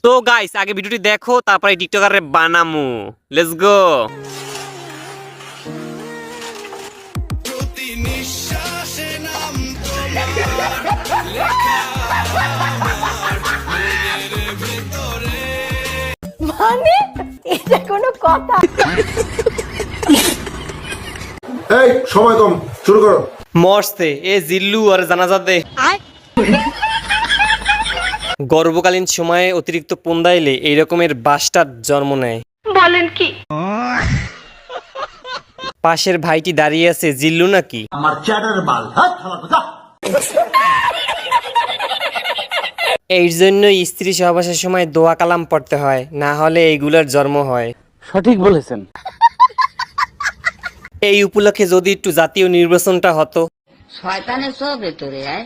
তো গাইস আগে ভিডিওটি দেখো তারপরে টিকটকারে বানামু। Let's go. মানে এটা কোনো কথা? এই সময় কম, শুরু করো। মরছে এ জিল্লু আর জানাজা দে। গর্ভকালীন সময়ে অতিরিক্ত পুন্দাইলে এই রকমের বাস্টার্ড জন্ম নেয়। বলেন কি? পাশের ভাইটি দাঁড়িয়ে আছে, জিল্লু নাকি? আমার চ্যাটার মাল, হাত আমার কথা। এই জন্য স্ত্রী সহবাসের সময় দোয়া কালাম পড়তে হয়, না হলে এইগুলার জন্ম হয়। সঠিক বলেছেন। এই উপলক্ষে যদি একটু জাতীয় নির্বাচনটা হতো। শয়তানের সব ভেতরে আয়।